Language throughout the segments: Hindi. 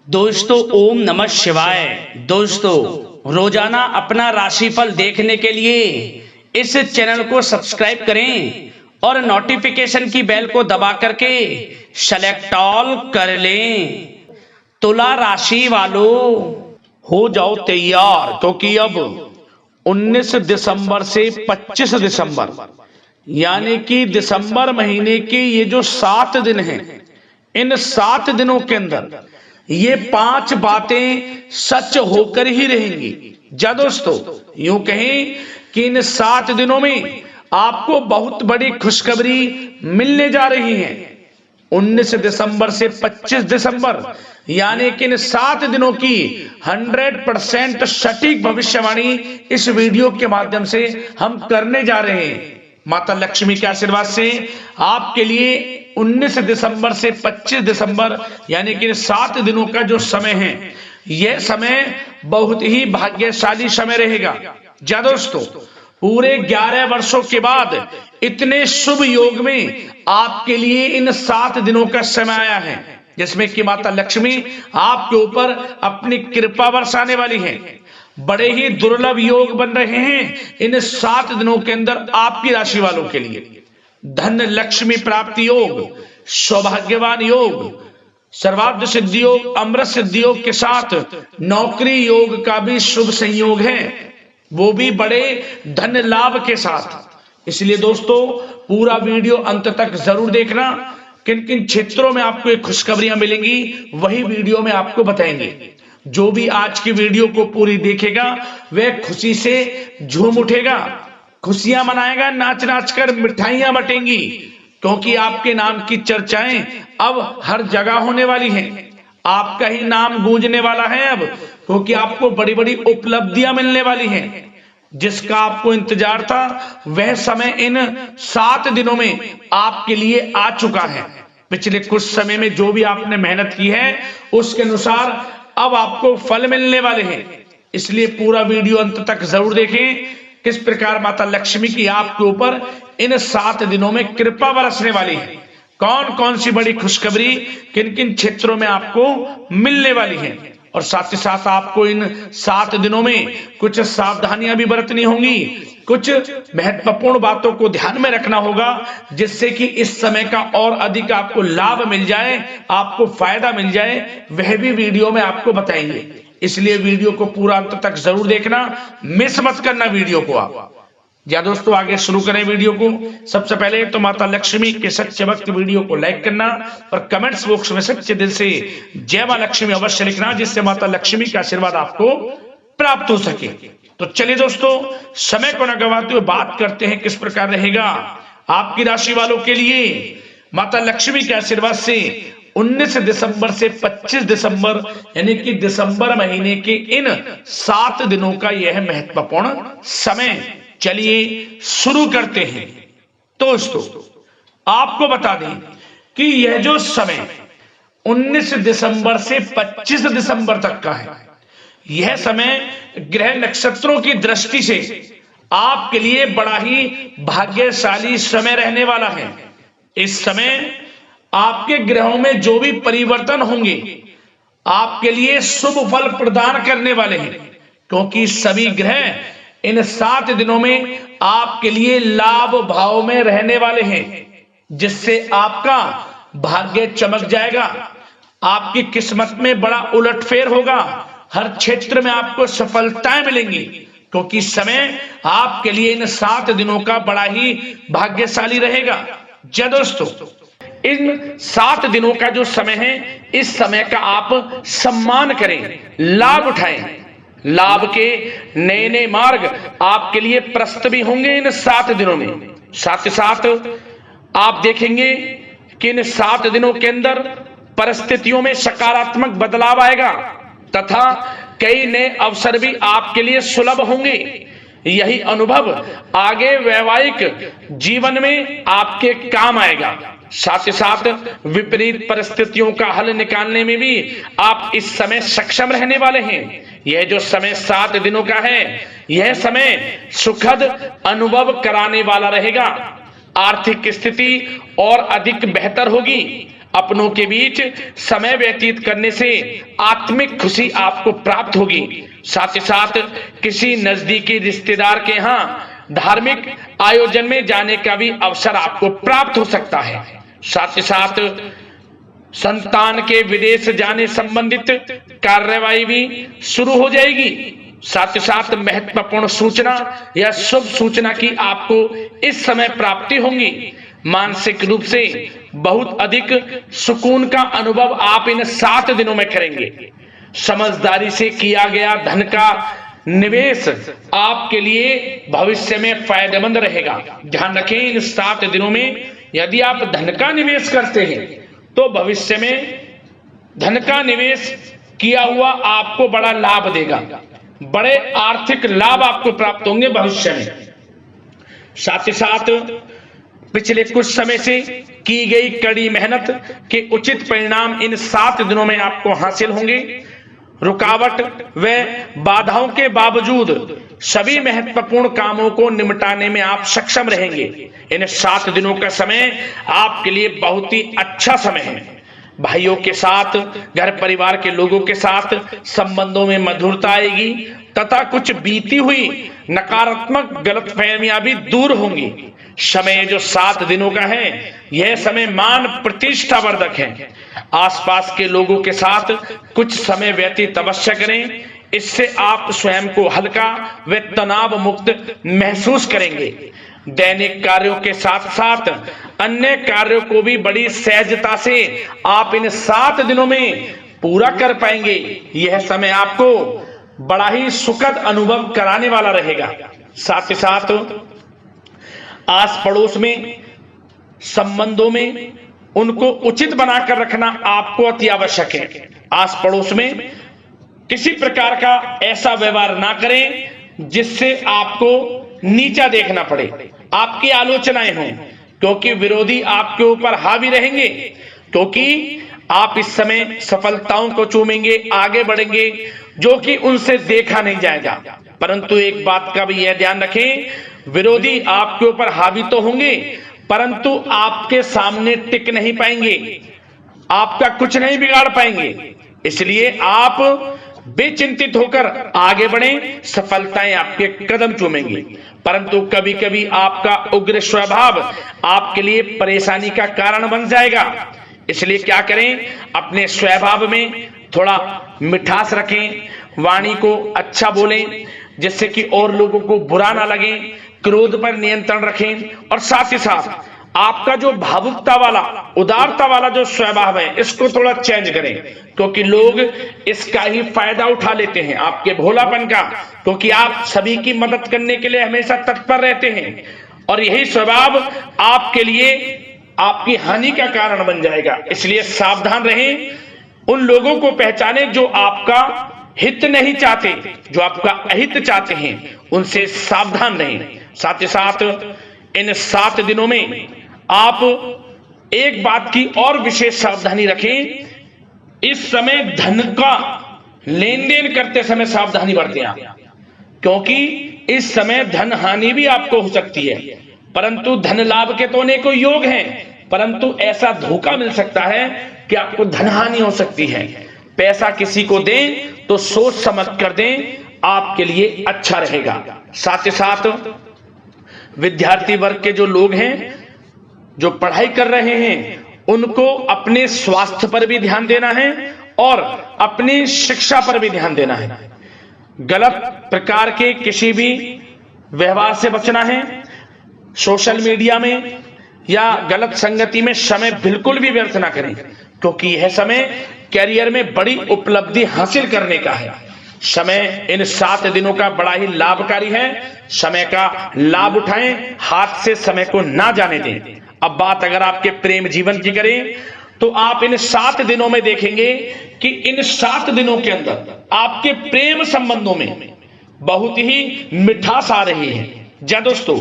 दोस्तों ओम नमः शिवाय। दोस्तों रोजाना अपना राशिफल देखने के लिए इस चैनल को सब्सक्राइब करें और नोटिफिकेशन की बेल को दबा करके सेलेक्ट ऑल कर लें। तुला राशि वालों हो जाओ तैयार, क्योंकि अब 19 दिसंबर से 25 दिसंबर यानी कि दिसंबर महीने के ये जो 7 दिन हैं, इन 7 दिनों के अंदर ये 5 बातें सच होकर ही रहेंगी। जा दोस्तों, यूं कहें कि इन 7 दिनों में आपको बहुत बड़ी खुशखबरी मिलने जा रही है। 19 दिसंबर से 25 दिसंबर यानी कि इन 7 दिनों की 100% सटीक भविष्यवाणी इस वीडियो के माध्यम से हम करने जा रहे हैं। माता लक्ष्मी के आशीर्वाद से आपके लिए 19 दिसंबर से 25 दिसंबर यानी कि 7 दिनों का जो समय है, यह समय बहुत ही भाग्यशाली समय रहेगा। जा दोस्तों, पूरे 11 वर्षों के बाद इतने शुभ योग में आपके लिए इन 7 दिनों का समय आया है, जिसमें कि माता लक्ष्मी आपके ऊपर अपनी कृपा बरसाने वाली है। बड़े ही दुर्लभ योग बन रहे हैं इन 7 दिनों के अंदर आपकी राशि वालों के लिए। धन लक्ष्मी प्राप्ति योग, सौभाग्यवान योग, सर्वार्थ सिद्धि योग, अमृत सिद्धि योग के साथ नौकरी योग का भी शुभ संयोग है, वो भी बड़े धन लाभ के साथ। इसलिए दोस्तों पूरा वीडियो अंत तक जरूर देखना। किन किन क्षेत्रों में आपको एक खुशखबरियां मिलेंगी वही वीडियो में आपको बताएंगे। जो भी आज की वीडियो को पूरी देखेगा वह खुशी से झूम उठेगा, खुशियां मनाएगा, नाच नाच कर मिठाइयां बटेंगी, क्योंकि आपके नाम की चर्चाएं अब हर जगह होने वाली हैं। आपका ही नाम गूंजने वाला है अब, क्योंकि आपको बड़ी बड़ी उपलब्धियां मिलने वाली हैं। जिसका आपको इंतजार था वह समय इन 7 दिनों में आपके लिए आ चुका है। पिछले कुछ समय में जो भी आपने मेहनत की है उसके अनुसार अब आपको फल मिलने वाले हैं। इसलिए पूरा वीडियो अंत तक जरूर देखें, किस प्रकार माता लक्ष्मी की आपके ऊपर इन 7 दिनों में कृपा बरसने वाली है, कौन कौन सी बड़ी खुशखबरी किन किन क्षेत्रों में आपको मिलने वाली है। और साथ ही साथ आपको इन 7 दिनों में कुछ सावधानियां भी बरतनी होंगी, कुछ महत्वपूर्ण बातों को ध्यान में रखना होगा, जिससे कि इस समय का और अधिक आपको लाभ मिल जाए, आपको फायदा मिल जाए, वह भी वीडियो में आपको बताएंगे। इसलिए वीडियो को पूरा अंत तक जरूर देखना, मिस मत करना वीडियो को आप। या दोस्तों आगे शुरू करें वीडियो को। सबसे पहले तो माता लक्ष्मी के सच्चे भक्त वीडियो को लाइक करना और कमेंट्स बॉक्स में सच्चे दिल से जय मां लक्ष्मी अवश्य लिखना, जिससे माता लक्ष्मी का आशीर्वाद आपको प्राप्त हो सके। तो चलिए दोस्तों, समय को न गवाते हुए बात करते हैं किस प्रकार रहेगा आपकी राशि वालों के लिए माता लक्ष्मी के आशीर्वाद से 19 दिसंबर से 25 दिसंबर यानी कि दिसंबर महीने के इन 7 दिनों का यह महत्वपूर्ण समय। चलिए शुरू करते हैं। दोस्तों आपको बता दें कि यह जो समय 19 दिसंबर से 25 दिसंबर तक का है, यह समय ग्रह नक्षत्रों की दृष्टि से आपके लिए बड़ा ही भाग्यशाली समय रहने वाला है। इस समय आपके ग्रहों में जो भी परिवर्तन होंगे आपके लिए शुभ फल प्रदान करने वाले हैं, क्योंकि सभी ग्रह इन 7 दिनों में आपके लिए लाभ भाव में रहने वाले हैं, जिससे आपका भाग्य चमक जाएगा, आपकी किस्मत में बड़ा उलटफेर होगा, हर क्षेत्र में आपको सफलताएं मिलेंगी, क्योंकि समय आपके लिए इन 7 दिनों का बड़ा ही भाग्यशाली रहेगा। जय दोस्तों, इन 7 दिनों का जो समय है, इस समय का आप सम्मान करें, लाभ उठाएं। लाभ के नए नए मार्ग आपके लिए प्रशस्त भी होंगे इन 7 दिनों में। साथ ही साथ आप देखेंगे कि इन 7 दिनों के अंदर परिस्थितियों में सकारात्मक बदलाव आएगा तथा कई नए अवसर भी आपके लिए सुलभ होंगे। यही अनुभव आगे वैवाहिक जीवन में आपके काम आएगा। साथ ही साथ विपरीत परिस्थितियों का हल निकालने में भी आप इस समय सक्षम रहने वाले हैं। यह जो समय 7 दिनों का है, यह समय सुखद अनुभव कराने वाला रहेगा। आर्थिक स्थिति और अधिक बेहतर होगी। अपनों के बीच समय व्यतीत करने से आत्मिक खुशी आपको प्राप्त होगी। साथ ही साथ किसी नजदीकी रिश्तेदार के यहाँ धार्मिक आयोजन में जाने का भी अवसर आपको प्राप्त हो सकता है। साथ ही साथ संतान के विदेश जाने संबंधित कार्यवाही भी शुरू हो जाएगी। साथ ही साथ महत्वपूर्ण सूचना या शुभ सूचना की आपको इस समय प्राप्ति होगी। मानसिक रूप से बहुत अधिक सुकून का अनुभव आप इन 7 दिनों में करेंगे। समझदारी से किया गया धन का निवेश आपके लिए भविष्य में फायदेमंद रहेगा। ध्यान रखें, इन 7 दिनों में यदि आप धन का निवेश करते हैं तो भविष्य में धन का निवेश किया हुआ आपको बड़ा लाभ देगा, बड़े आर्थिक लाभ आपको प्राप्त होंगे भविष्य में। साथ ही साथ पिछले कुछ समय से की गई कड़ी मेहनत के उचित परिणाम इन 7 दिनों में आपको हासिल होंगे। रुकावट व बाधाओं के बावजूद सभी महत्वपूर्ण कामों को निपटाने में आप सक्षम रहेंगे। इन 7 दिनों का समय आपके लिए बहुत ही अच्छा समय है। भाइयों के साथ, घर परिवार के लोगों के साथ संबंधों में मधुरता आएगी तथा कुछ बीती हुई नकारात्मक गलतफहमियां भी दूर होंगी। समय जो 7 दिनों का है, यह समय मान प्रतिष्ठा वर्धक है। आसपास के लोगों के साथ कुछ समय व्यतीत अवश्य करें, इससे आप स्वयं को हल्का व तनाव मुक्त महसूस करेंगे। दैनिक कार्यों के साथ साथ अन्य कार्यों को भी बड़ी सहजता से आप इन 7 दिनों में पूरा कर पाएंगे। यह समय आपको बड़ा ही सुखद अनुभव कराने वाला रहेगा। साथ ही साथ आस पड़ोस में संबंधों में उनको उचित बनाकर रखना आपको अति आवश्यक है। आस पड़ोस में किसी प्रकार का ऐसा व्यवहार ना करें जिससे आपको नीचा देखना पड़े, आपकी आलोचनाएं हों, क्योंकि विरोधी आपके ऊपर हावी रहेंगे। क्योंकि आप इस समय सफलताओं को चूमेंगे, आगे बढ़ेंगे, जो कि उनसे देखा नहीं जाएगा। परंतु एक बात का भी यह ध्यान रखें, विरोधी आपके ऊपर हावी तो होंगे परंतु आपके सामने टिक नहीं पाएंगे, आपका कुछ नहीं बिगाड़ पाएंगे। इसलिए आप बेचिंतित होकर आगे बढ़ें, सफलताएं आपके कदम चूमेंगी। परंतु कभी कभी आपका उग्र स्वभाव आपके लिए परेशानी का कारण बन जाएगा। इसलिए क्या करें, अपने स्वभाव में थोड़ा मिठास रखें, वाणी को अच्छा बोलें जिससे कि और लोगों को बुरा ना लगे, क्रोध पर नियंत्रण रखें। और साथ ही साथ आपका जो भावुकता वाला, उदारता वाला जो स्वभाव है, इसको थोड़ा चेंज करें, क्योंकि लोग इसका ही फायदा उठा लेते हैं, आपके भोलापन का, क्योंकि आप सभी की मदद करने के लिए हमेशा तत्पर रहते हैं। और यही स्वभाव आपके लिए आपकी हानि का कारण बन जाएगा। इसलिए सावधान रहें, उन लोगों को पहचाने जो आपका हित नहीं चाहते, जो आपका अहित चाहते हैं, उनसे सावधान रहें। साथ ही साथ इन 7 दिनों में आप एक बात की और विशेष सावधानी रखें, इस समय धन का लेन देन करते समय सावधानी बरतें आप, क्योंकि इस समय धन हानि भी आपको हो सकती है। परंतु धन लाभ के तो अनेकों योग हैं, परंतु ऐसा धोखा मिल सकता है कि आपको धन हानि हो सकती है। पैसा किसी को दें तो सोच समझ कर दें, आपके लिए अच्छा रहेगा। साथ ही साथ विद्यार्थी वर्ग के जो लोग हैं, जो पढ़ाई कर रहे हैं, उनको अपने स्वास्थ्य पर भी ध्यान देना है और अपनी शिक्षा पर भी ध्यान देना है। गलत प्रकार के किसी भी व्यवहार से बचना है। सोशल मीडिया में या गलत संगति में समय बिल्कुल भी व्यर्थ ना करें, क्योंकि यह समय कैरियर में बड़ी उपलब्धि हासिल करने का है। समय इन 7 दिनों का बड़ा ही लाभकारी है। समय का लाभ उठाएं, हाथ से समय को ना जाने दें। अब बात अगर आपके प्रेम जीवन की करें तो आप इन 7 दिनों में देखेंगे कि इन 7 दिनों के अंदर आपके प्रेम संबंधों में बहुत ही मिठास आ रही है। जी दोस्तों,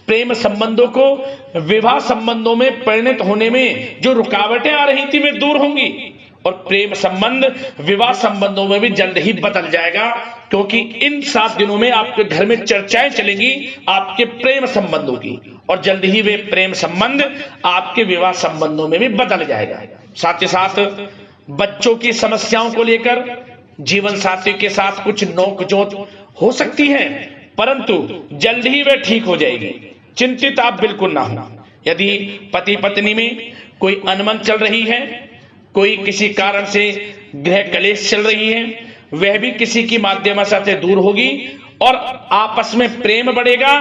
प्रेम संबंधों को विवाह संबंधों में परिणत होने में जो रुकावटें आ रही थी वे दूर होंगी और प्रेम संबंध विवाह संबंधों में भी जल्द ही बदल जाएगा, क्योंकि इन 7 दिनों में आपके घर में चर्चाएं चलेंगी आपके प्रेम संबंधों की, और जल्द ही वे प्रेम संबंध आपके विवाह संबंधों में भी बदल जाएगा। साथ ही साथ बच्चों की समस्याओं को लेकर जीवन साथी के साथ कुछ नोकझोंक हो सकती है, परंतु जल्द ही वे ठीक हो जाएगी, चिंतित आप बिल्कुल ना हो। यदि पति पत्नी में कोई अनबन चल रही है, कोई किसी कारण से गृह कलेश चल रही है, वह भी किसी की माध्यम से दूर होगी और आपस में प्रेम बढ़ेगा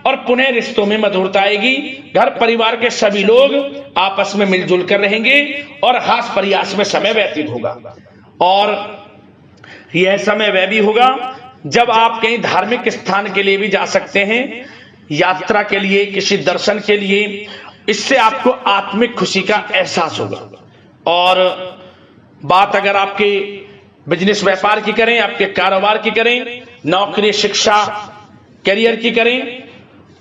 और पुनः रिश्तों में मधुरता आएगी। घर परिवार के सभी लोग आपस में मिलजुल कर रहेंगे और हास प्रयास में समय व्यतीत होगा। और यह समय वह भी होगा जब आप कहीं धार्मिक स्थान के लिए भी जा सकते हैं, यात्रा के लिए, किसी दर्शन के लिए। इससे आपको आत्मिक खुशी का एहसास होगा। और बात अगर आपके बिजनेस व्यापार की करें, आपके कारोबार की करें, नौकरी, शिक्षा, करियर की करें,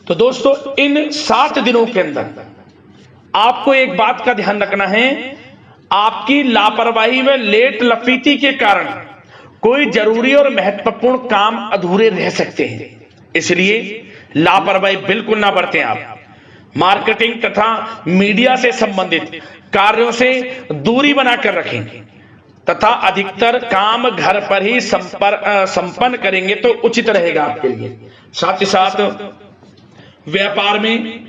तो दोस्तों इन 7 दिनों के अंदर आपको एक बात का ध्यान रखना है, आपकी लापरवाही व लेट लफीती के कारण कोई जरूरी और महत्वपूर्ण काम अधूरे रह सकते हैं। इसलिए लापरवाही बिल्कुल ना बरतें। आप मार्केटिंग तथा मीडिया से संबंधित कार्यों से दूरी बनाकर रखें तथा अधिकतर काम घर पर ही संपन्न करेंगे तो उचित रहेगा आपके लिए। साथ ही साथ व्यापार में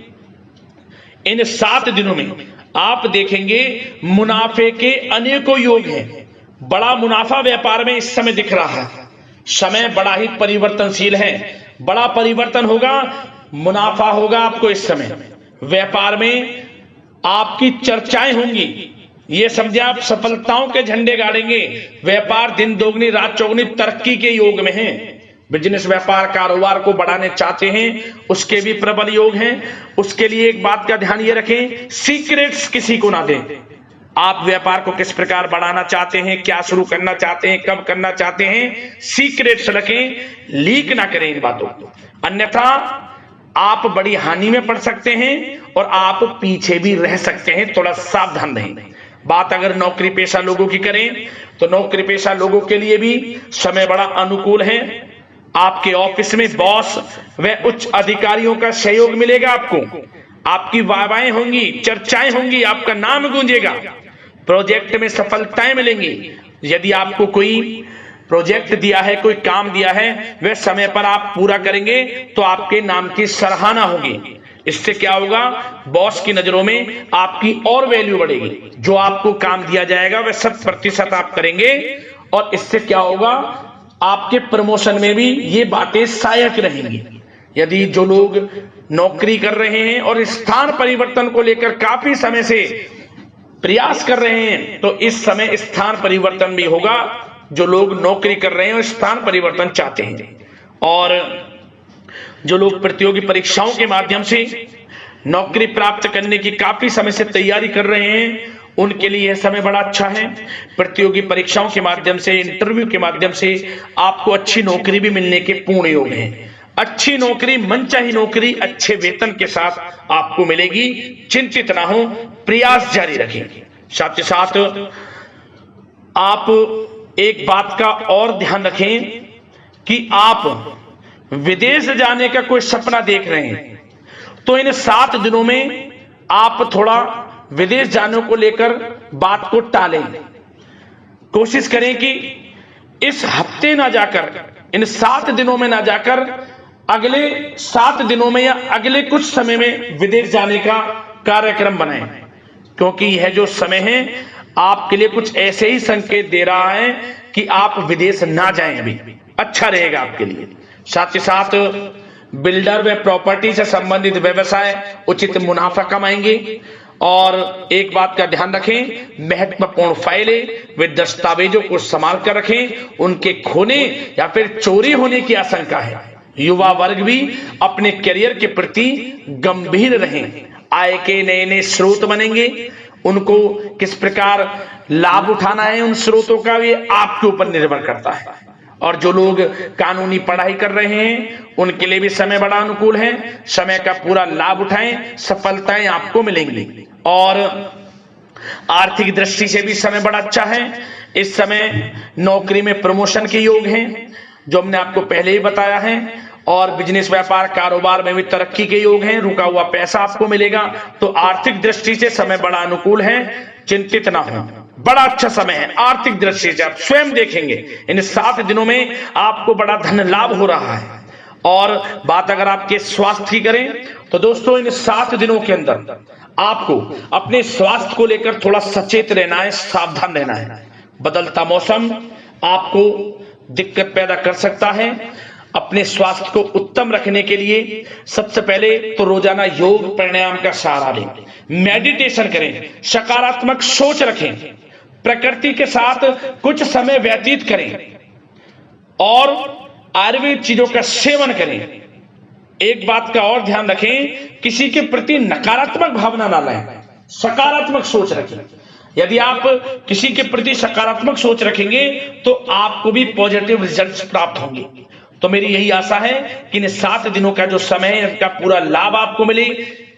इन 7 दिनों में आप देखेंगे मुनाफे के अनेकों योग हैं। बड़ा मुनाफा व्यापार में इस समय दिख रहा है। समय बड़ा ही परिवर्तनशील है, बड़ा परिवर्तन होगा, मुनाफा होगा आपको इस समय। व्यापार में आपकी चर्चाएं होंगी, ये समझे आप सफलताओं के झंडे गाड़ेंगे। व्यापार दिन दोगुनी रात चौगुनी तरक्की के योग में है। बिजनेस व्यापार कारोबार को बढ़ाने चाहते हैं, उसके भी प्रबल योग हैं। उसके लिए एक बात का ध्यान ये रखें, सीक्रेट्स किसी को ना दें। आप व्यापार को किस प्रकार बढ़ाना चाहते हैं, क्या शुरू करना चाहते हैं, कब करना चाहते हैं, सीक्रेट्स रखें, लीक ना करें इन बातों को, अन्यथा आप बड़ी हानि में पड़ सकते हैं और आप पीछे भी रह सकते हैं। थोड़ा सावधान रहें। बात अगर नौकरी पेशा लोगों की करें तो नौकरी पेशा लोगों के लिए भी समय बड़ा अनुकूल है। आपके ऑफिस में बॉस व उच्च अधिकारियों का सहयोग मिलेगा आपको, आपकी वाहवाहें होंगी, चर्चाएं होंगी, आपका नाम गूंजेगा, प्रोजेक्ट में सफलताएं मिलेंगी। यदि आपको कोई प्रोजेक्ट दिया है, कोई काम दिया है, वह समय पर आप पूरा करेंगे तो आपके नाम की सराहना होगी। इससे क्या होगा, बॉस की नजरों में आपकी और वैल्यू बढ़ेगी। जो आपको काम दिया जाएगा वह 100% आप करेंगे और इससे क्या होगा, आपके प्रमोशन में भी ये बातें सहायक रहेंगी। यदि जो लोग नौकरी कर रहे हैं और स्थान परिवर्तन को लेकर काफी समय से प्रयास कर रहे हैं तो इस समय स्थान परिवर्तन भी होगा। जो लोग नौकरी कर रहे हैं और स्थान परिवर्तन चाहते हैं, और जो लोग प्रतियोगी परीक्षाओं के माध्यम से नौकरी प्राप्त करने की काफी समय से तैयारी कर रहे हैं, उनके लिए यह समय बड़ा अच्छा है। प्रतियोगी परीक्षाओं के माध्यम से, इंटरव्यू के माध्यम से आपको अच्छी नौकरी भी मिलने के पूर्ण योग हैं। अच्छी नौकरी, मनचाही नौकरी अच्छे वेतन के साथ आपको मिलेगी। चिंतित ना हो, प्रयास जारी रखें। साथ ही साथ आप एक बात का और ध्यान रखें कि आप विदेश जाने का कोई सपना देख रहे हैं तो इन 7 दिनों में आप थोड़ा विदेश जाने को लेकर बात को टालें। कोशिश करें कि इस हफ्ते ना जाकर, इन 7 दिनों में ना जाकर अगले 7 दिनों में या अगले कुछ समय में विदेश जाने का कार्यक्रम बनाएं, क्योंकि यह जो समय है आपके लिए कुछ ऐसे ही संकेत दे रहा है कि आप विदेश ना जाएं, अभी अच्छा रहेगा आपके लिए। साथ ही साथ बिल्डर व प्रॉपर्टी से संबंधित व्यवसाय उचित मुनाफा कमाएंगे। और एक बात का ध्यान रखें, महत्वपूर्ण फाइलें व दस्तावेजों को संभाल कर रखें, उनके खोने या फिर चोरी होने की आशंका है। युवा वर्ग भी अपने करियर के प्रति गंभीर रहें। आय के नए नए स्रोत बनेंगे, उनको किस प्रकार लाभ उठाना है उन स्रोतों का, ये आपके ऊपर निर्भर करता है। और जो लोग कानूनी पढ़ाई कर रहे हैं उनके लिए भी समय बड़ा अनुकूल है। समय का पूरा लाभ उठाएं, सफलताएं आपको मिलेंगी। और आर्थिक दृष्टि से भी समय बड़ा अच्छा है। इस समय नौकरी में प्रमोशन के योग हैं, जो हमने आपको पहले ही बताया है, और बिजनेस व्यापार कारोबार में भी तरक्की के योग हैं। रुका हुआ पैसा आपको मिलेगा। तो आर्थिक दृष्टि से समय बड़ा अनुकूल है, चिंतित ना हो, बड़ा अच्छा समय है। आर्थिक दृष्टि से आप स्वयं देखेंगे इन 7 दिनों में आपको बड़ा धन लाभ हो रहा है। और बात अगर आपके स्वास्थ्य की करें तो दोस्तों इन 7 दिनों के अंदर आपको अपने स्वास्थ्य को लेकर थोड़ा सचेत रहना है, सावधान रहना है। बदलता मौसम आपको दिक्कत पैदा कर सकता है। अपने स्वास्थ्य को उत्तम रखने के लिए सबसे पहले तो रोजाना योग प्राणायाम का सहारा लें, मेडिटेशन करें, सकारात्मक सोच रखें, प्रकृति के साथ कुछ समय व्यतीत करें और आयुर्वेद चीजों का सेवन करें। एक बात का और ध्यान रखें, किसी के प्रति नकारात्मक भावना ना लाएं, सकारात्मक सोच रखें। यदि आप किसी के प्रति सकारात्मक सोच रखेंगे तो आपको भी पॉजिटिव रिजल्ट्स प्राप्त होंगे। तो मेरी यही आशा है कि इन 7 दिनों का जो समय है इसका पूरा लाभ आपको मिले,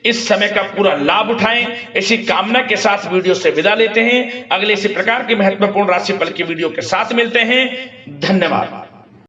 इस समय का पूरा लाभ उठाएं। इसी कामना के साथ वीडियो से विदा लेते हैं। अगले इसी प्रकार के महत्वपूर्ण राशिफल की वीडियो के साथ मिलते हैं। धन्यवाद।